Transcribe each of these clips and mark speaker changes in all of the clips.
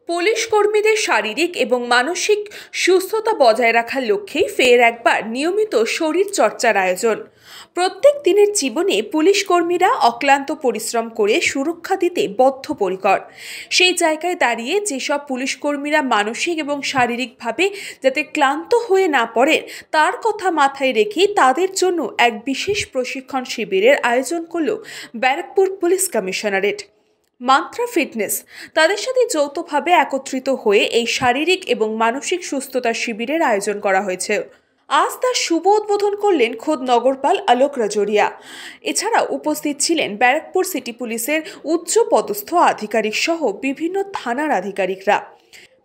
Speaker 1: Police কর্মীদের শারীরিক এবং মানসিক সুস্থতা বজায় রাখার লক্ষ্যেই ফের একবার নিয়মিত শরীর চর্চার আয়োজন। প্রত্যেক দিনের জীবনে পুলিশ কর্মীরা অক্লান্ত পরিশ্রম করে সুরক্ষা দিতে বদ্ধপরিকর। সেই জায়গায় দাঁড়িয়ে যেসব পুলিশ কর্মীরা মানসিক এবং শারীরিকভাবে যাতে ক্লান্ত হয়ে না পড়েন তার কথা মাথায় রেখেই তাদের জন্য এক বিশেষ প্রশিক্ষণ শিবিরের আয়োজন করল Barrackpore police commissionerate. Mantra fitness তাদের সাথে যৌথভাবে একত্রিত হয়ে এই শারীরিক এবং মানসিক সুস্থতা শিবিরের আয়োজন করা হয়েছে। আজ তার শুভ উদ্বোধন করলেন খোদ নগরপাল আলোক রাজোরিয়া। এছাড়াও উপস্থিত ছিলেন ব্যারাকপুর সিটি পুলিশের উচ্চ পদস্থ আধিকারিক সহ বিভিন্ন থানার আধিকারিকরা।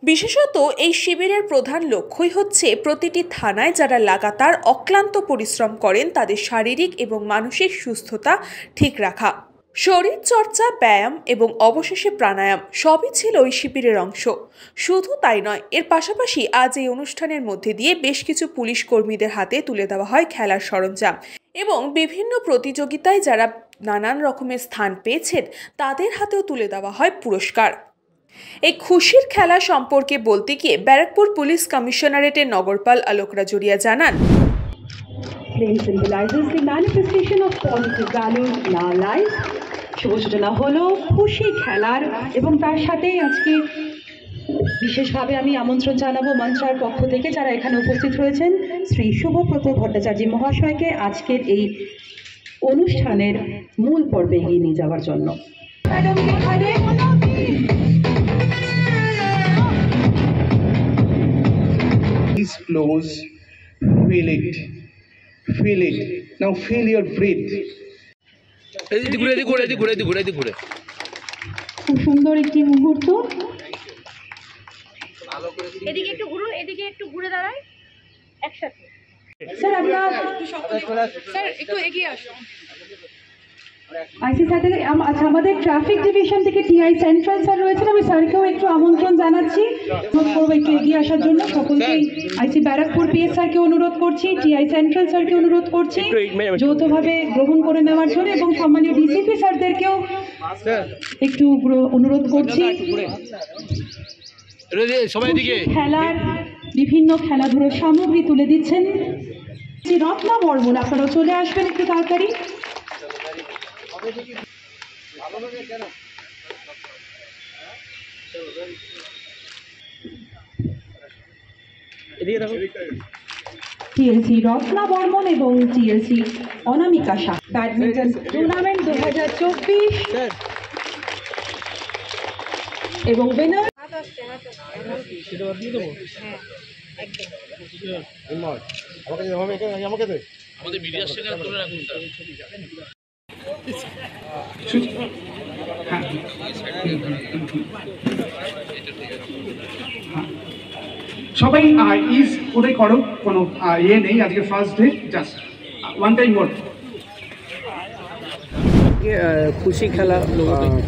Speaker 1: বিশেষত এই শিবিরের প্রধান লক্ষ্যই হচ্ছে প্রতিটি থানায় যারা লাগাতার অক্লান্ত পরিশ্রম করেন তাদের শারীরিক এবং মানসিক সুস্থতা ঠিক রাখা। শরীর চর্চা, ব্যায়াম এবং অবশেষে প্রাণায়াম সবই ছিল ওই শিবিরের অংশ। শুধু তাই নয়, এর পাশাপাশি আজ এই অনুষ্ঠানের মধ্যে দিয়ে বেশ কিছু পুলিশ কর্মীদের হাতে তুলে দেওয়া হয় খেলার সরঞ্জাম এবং বিভিন্ন প্রতিযোগিতায় যারা নানান রকমের স্থান পেয়েছেন তাদের হাতেও তুলে দেওয়া হয় পুরস্কার। এই খুশির খেলা সম্পর্কে বলতে গিয়ে ব্যারাকপুর পুলিশ কমিশনারেটের নগরপাল আলোক রাজোরিয়া জানান,
Speaker 2: Flame symbolizes the manifestation of positive values in our lives. শুভ সূচনা হলো খুশি খেলার এবং তার সাথে আজকে বিশেষভাবে আমি আমন্ত্রণ জানাবো মঞ্চার পক্ষ থেকে যারা এখানে উপস্থিত হয়েছেন শ্রী শুভব্রত ভট্টাচার্য মহাশয়কে আজকের এই অনুষ্ঠানের মূল পর্বে এগিয়ে নিয়ে যাওয়ার জন্য।
Speaker 3: These flows, feel it. Feel it. Now feel your breath.
Speaker 2: খুব সুন্দর একটি মুহূর্ত।
Speaker 4: এদিকে একটু ঘুরে দাঁড়ায় একসাথে।
Speaker 2: স্যার আমরা
Speaker 4: স্যার একটু এগিয়ে আসুন।
Speaker 2: আইসি স্যার থেকে আচ্ছা আমাদের ট্রাফিক ডিভিশন থেকে টিআই সেন্ট্রাল স্যার রয়েছেন, আমি স্যারকেও একটু আমন্ত্রণ জানাচ্ছি, অনুরোধ করবো একটু এগিয়ে আসার জন্য। সকলকেই আইসি ব্যারাকপুর পিএস স্যারকে অনুরোধ করছি, টিআই সেন্ট্রাল স্যারকে অনুরোধ করছি যৌথভাবে গ্রহণ করে নেওয়ার জন্য এবং সম্মানীয় ডিসিপি স্যারদেরকেও একটু অনুরোধ করছি। খেলার বিভিন্ন খেলাধুলোর সামগ্রী তুলে দিচ্ছেন রত্না বর্মন, আপনারা চলে আসবেন একটু তাড়াতাড়ি। টিএলসি রত্না বর্মন এবং টিএলসি অনামিকা শাহ ব্যাডমিন্টন টুর্নামেন্ট 2024 এবং উইনার
Speaker 5: আমাদের মিডিয়ার সাথে তুলে রাখুন।
Speaker 3: সবাই ইজ ওটাই করো, কোনো ইয়ে নেই, আজকে first day, just one time মোর।
Speaker 6: খুশি খেলা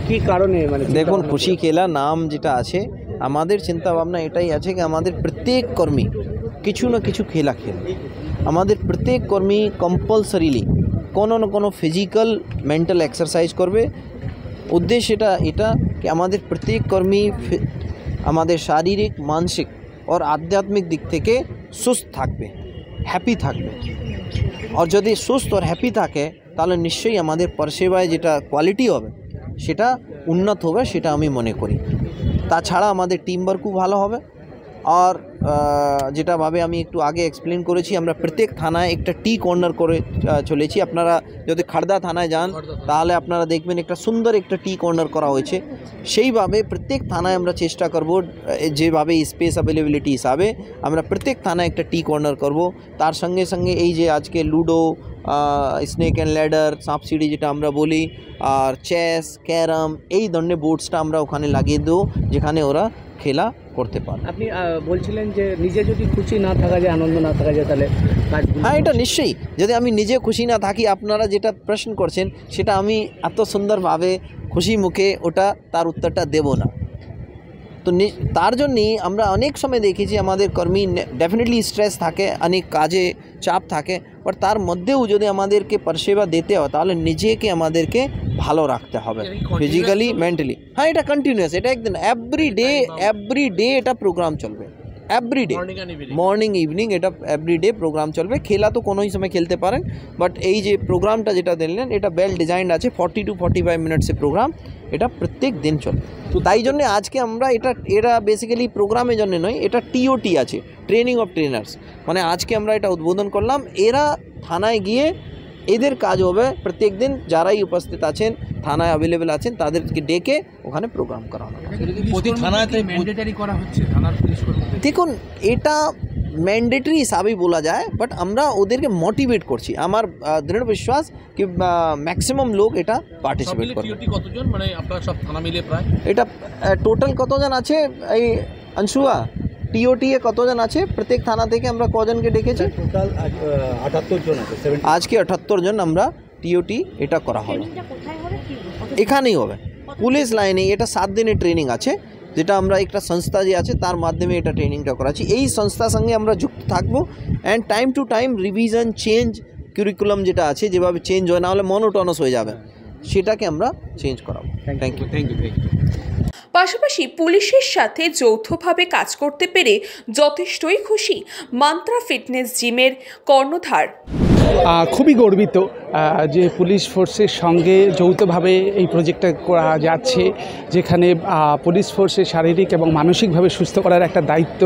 Speaker 6: কি কারণে, মানে
Speaker 7: দেখুন খুশি খেলা নাম যেটা আছে, আমাদের চিন্তা ভাবনা এটাই আছে কি আমাদের প্রত্যেক কর্মী কিছু না কিছু খেলা খেলবে। আমাদের প্রত্যেক কর্মী কম্পালসারিলি কোনো না কোনো ফিজিক্যাল মেন্টাল এক্সারসাইজ করবে। উদ্দেশ্য এটা কি আমাদের প্রত্যেক কর্মী আমাদের শারীরিক, মানসিক और আধ্যাত্মিক দিক থেকে সুস্থ থাকবে, হ্যাপি থাকবে। আর যদি সুস্থ আর হ্যাপি থাকে তাহলে নিশ্চয়ই আমাদের পরিষেবায় যেটা কোয়ালিটি হবে সেটা উন্নত হবে, সেটা আমি মনে করি। তাছাড়া আমাদের টিম ওয়ার্কও ভালো হবে। আর যেটাভাবে আমি একটু আগে এক্সপ্লেন করেছি, আমরা প্রত্যেক থানায় একটা টি কর্নার করে চলেছি। আপনারা যদি খাড়দা থানায় যান তাহলে আপনারা দেখবেন একটা সুন্দর একটা টি কর্নার করা হয়েছে। সেইভাবে প্রত্যেক থানায় আমরা চেষ্টা করব, যেভাবে স্পেস অ্যাভেলেবিলিটি হিসাবে আমরা প্রত্যেক থানায় একটা টি কর্নার করব। তার সঙ্গে সঙ্গে এই যে আজকে লুডো, স্নেক অ্যান্ড ল্যাডার, সাপসিডি যেটা আমরা বলি, আর চেস, ক্যারাম, এই ধরনের বোর্ডসটা আমরা ওখানে লাগিয়ে দেবো যেখানে ওরা খেলা করতে পারে।
Speaker 6: আপনি বলছিলেন যে নিজে যদি খুশি না থাকা যায়, আনন্দ না থাকা যায়, তাহলে
Speaker 7: হ্যাঁ, এটা নিশ্চয়ই। যদি আমি নিজে খুশি না থাকি, আপনারা যেটা প্রশ্ন করছেন সেটা আমি এত সুন্দরভাবে খুশি মুখে ওটা তার উত্তরটা দেব না। তো তার জন্যই আমরা অনেক সময় দেখেছি আমাদের কর্মী ডেফিনেটলি স্ট্রেস থাকে, অনেক কাজে চাপ থাকে, বাট তার মধ্যেও যদি আমাদেরকে পরিষেবা দিতে হয় তাহলে নিজেকে আমাদেরকে ভালো রাখতে হবে ফিজিক্যালি মেন্টালি। হ্যাঁ, এটা কন্টিনিউয়াস, এটা একদিন এভরি ডে এটা প্রোগ্রাম চলবে, এভরিডে মর্নিং ইভিনিং এটা এভরিডে প্রোগ্রাম চলবে। খেলা তো কোনোই সময় খেলতে পারেন, বাট এই যে প্রোগ্রামটা যেটা দিলেন এটা ওয়েল ডিজাইনড আছে, 40 to 45 মিনিটসের প্রোগ্রাম, এটা প্রত্যেক দিন চলবে। তো তাই জন্য আজকে আমরা এটা বেসিক্যালি প্রোগ্রামের জন্য নয়, এটা টিওটি আছে, ট্রেনিং অফ ট্রেনার্স, মানে আজকে আমরা এটা উদ্বোধন করলাম। এরা থানায় গিয়ে এদের কাজ হবে প্রত্যেক দিন, যারাই উপস্থিত আছেন থানায় অ্যাভেলেবেল আছেন তাদেরকে ডেকে ওখানে প্রোগ্রাম করা হবে। দেখুন, এটা ম্যান্ডেটরি হিসাবেই বলা যায়, বাট আমরা ওদেরকে মোটিভেট করছি। আমার দৃঢ় বিশ্বাস কি ম্যাক্সিমাম লোক এটা পার্টিসিপেট করবে।
Speaker 5: কতজন, মানে আপনারা সব থানা মিলে প্রায়
Speaker 7: এটা টোটাল কতজন আছে এই অংশুয়া টিওটি এ কতজন আছে প্রত্যেক থানা থেকে আমরা কজনকে ডেকেছি?
Speaker 6: টোটাল 78 জন আছে।
Speaker 7: আজকে 78 জন আমরা টিওটি এটা করা হবে, এখানেই হবে পুলিশ লাইনে। এটা 7 দিনের ট্রেনিং আছে, যেটা আমরা একটা সংস্থা যে আছে তার মাধ্যমে এটা ট্রেনিংটা করাচ্ছি। এই সংস্থার সঙ্গে আমরা যুক্ত থাকবো and time to time revision change, curriculum যেটা আছে যেভাবে চেঞ্জ হয়, না হলে মনোটোনাস হয়ে যাবে, সেটাকে আমরা চেঞ্জ করাবো। Thank you.
Speaker 1: পাশাপাশি পুলিশের সাথে যৌথভাবে কাজ করতে পেরে যথেষ্টই খুশি মান্ত্রা ফিটনেস জিমের কর্ণধার।
Speaker 8: খুবই গর্বিত যে পুলিশ ফোর্সের সঙ্গে যৌথভাবে এই প্রজেক্টটা করা যাচ্ছে, যেখানে পুলিশ ফোর্সের শারীরিক এবং মানসিকভাবে সুস্থ করার একটা দায়িত্ব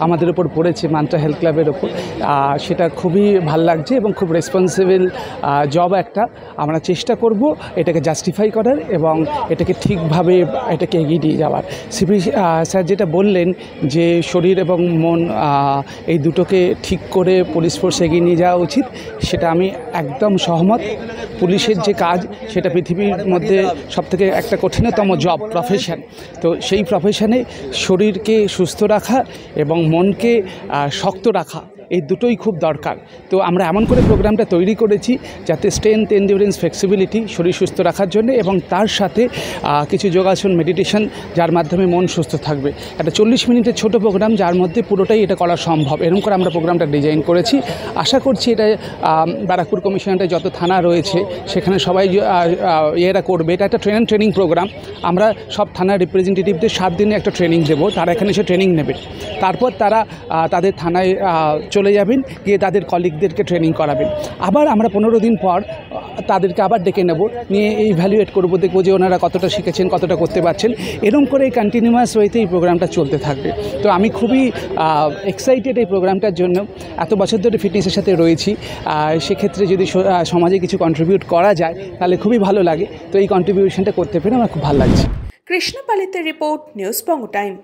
Speaker 8: আমাদের উপর পড়েছে মান্ত্রা হেলথ ক্লাবের ওপর। সেটা খুবই ভাল লাগছে এবং খুব রেসপন্সিবল জব একটা। আমরা চেষ্টা করব এটাকে জাস্টিফাই করার এবং এটাকে ঠিকভাবে এটাকে এগিয়ে নিয়ে যাওয়ার। সিপি স্যার যেটা বললেন যে শরীর এবং মন এই দুটোকে ঠিক করে পুলিশ ফোর্স এগিয়ে নিয়ে যাওয়া উচিত, সেটা আমি একদম সহমত। পুলিশের যে কাজ সেটা পৃথিবীর মধ্যে সবথেকে একটা কঠিনতম জব, প্রফেশন। তো সেই প্রফেশনে শরীরকে সুস্থ রাখা এবং মনকে শক্ত রাখা, এই দুটোই খুব দরকার। তো আমরা এমন করে প্রোগ্রামটা তৈরি করেছি যাতে স্ট্রেংথ, এন্ডিউরেন্স, ফ্লেক্সিবিলিটি, শরীর সুস্থ রাখার জন্য এবং তার সাথে কিছু যোগাসন, মেডিটেশন, যার মাধ্যমে মন সুস্থ থাকবে। একটা 40 মিনিটের ছোট প্রোগ্রাম যার মধ্যে পুরোটাই এটা করা সম্ভব, এরকম করে আমরা প্রোগ্রামটা ডিজাইন করেছি। আশা করছি এটা ব্যারাকপুর কমিশনারের যত থানা রয়েছে সেখানে সবাই এরা করবে। এটা একটা ট্রেনিং প্রোগ্রাম। আমরা সব থানার রিপ্রেজেন্টেটিভদের 7 দিনে একটা ট্রেনিং দেবো, তারা এখানে এসে ট্রেনিং নেবে। তারপর তারা তাদের থানায় চলে যাবেন, গিয়ে তাদের কলিগদেরকে ট্রেনিং করাবেন। আবার আমরা 15 দিন পর তাদেরকে আবার ডেকে নেব, নিয়ে ইভ্যালুয়েট করবো, দেখবো যে ওনারা কতটা শিখেছেন, কতটা করতে পারছেন। এরকম করে কন্টিনিউয়াস ওয়েতে এই প্রোগ্রামটা চলতে থাকবে। তো আমি খুবই এক্সাইটেড এই প্রোগ্রামটার জন্য। এত বছর ধরে ফিটনেসের সাথে রয়েছি, সেক্ষেত্রে যদি সমাজে কিছু কন্ট্রিবিউট করা যায় তাহলে খুবই ভালো লাগে। তো এই কন্ট্রিবিউশনটা করতে পেরে আমার খুব ভালো লাগছে।
Speaker 1: কৃষ্ণ পালিতের রিপোর্ট, নিউজ বঙ্গ টাইম।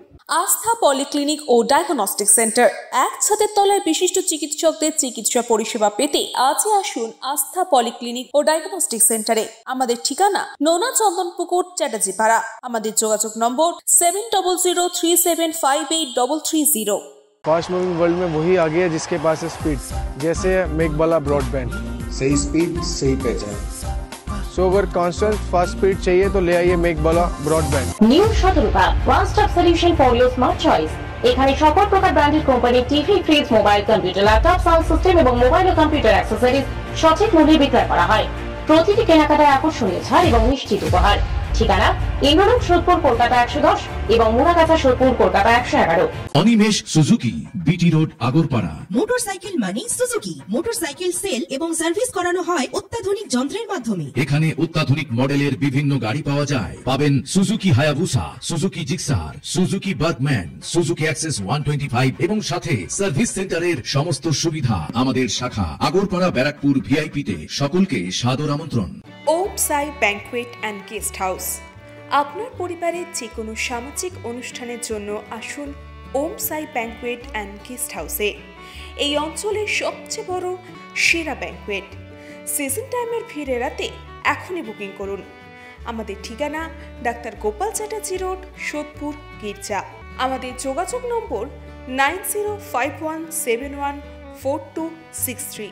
Speaker 1: আস্থা পলিক্লিনিক ও ডায়াগনস্টিক সেন্টার, এক ছাদের তলায় বিশিষ্ট চিকিৎসকদের চিকিৎসা পরিষেবা পেতে আজই আসুন আস্থা পলিক্লিনিক ও ডায়াগনস্টিক সেন্টারে। আমাদের ঠিকানা নোনা চন্দনপুকুর, চ্যাটার্জিপাড়া। আমাদের যোগাযোগ নম্বর 7003758330।
Speaker 9: फास्ट मूविंग वर्ल्ड में वही आगे है जिसके पास है स्पीड, जैसे मेघबाला ब्रॉडबैंड।
Speaker 10: सही स्पीड, सही पहचान।
Speaker 9: सो अगर कांस्टेंट फास्ट स्पीड चाहिए तो ले आइए Meghbala broadband.
Speaker 11: New Shatarupa one stop solution for your smart choice. এখানে সকল প্রকার ব্র্যান্ডেড কোম্পানির TV, fridge, mobile, computer, laptop, sound system এবং মোবাইল ও কম্পিউটার অ্যাক্সেসরিজ সঠিক মূল্যে বিক্রয় করা হয়। প্রতিটি কেনাকাটায় আকর্ষণীয় ছাড় এবং নিশ্চিত উপহার। ঠিকানা ইন্দ্রনগর, সোদপুর, কলকাতা 110 এবং Murakachha, Sodepur, Kolkata 111।
Speaker 12: Animesh Suzuki, BT road, Agarpara.
Speaker 13: Motorcycle মানে সুজুকি। মোটরসাইকেল সেল এবং সার্ভিস করানো হয় অত্যাধুনিক যন্ত্রের মাধ্যমে।
Speaker 12: এখানে অত্যাধুনিক মডেলের বিভিন্ন গাড়ি পাওয়া যায়। পাবেন Suzuki Hayabusa, Suzuki Gixxer, Suzuki Bergman, Suzuki access 125 এবং সাথে সার্ভিস সেন্টারের সমস্ত সুবিধা। আমাদের শাখা আগরপাড়া, ব্যারাকপুর ভিআইপি তে। সকলকে সাদর আমন্ত্রণ।
Speaker 1: ওম সাই ব্যাংকুয়েট অ্যান্ড গেস্ট হাউস। আপনার পরিবারের যে কোনো সামাজিক অনুষ্ঠানের জন্য আসুন ওম সাই ব্যাংকুয়েট অ্যান্ড গেস্ট হাউসে। এই অঞ্চলের সবচেয়ে বড় সেরা ব্যাংকুয়েট। সিজন টাইমের ভিড় এড়াতে এখনই বুকিং করুন। আমাদের ঠিকানা ডাক্তার গোপাল চ্যাটার্জি রোড, সোদপুর, গির্জা। আমাদের যোগাযোগ নম্বর 9051714263।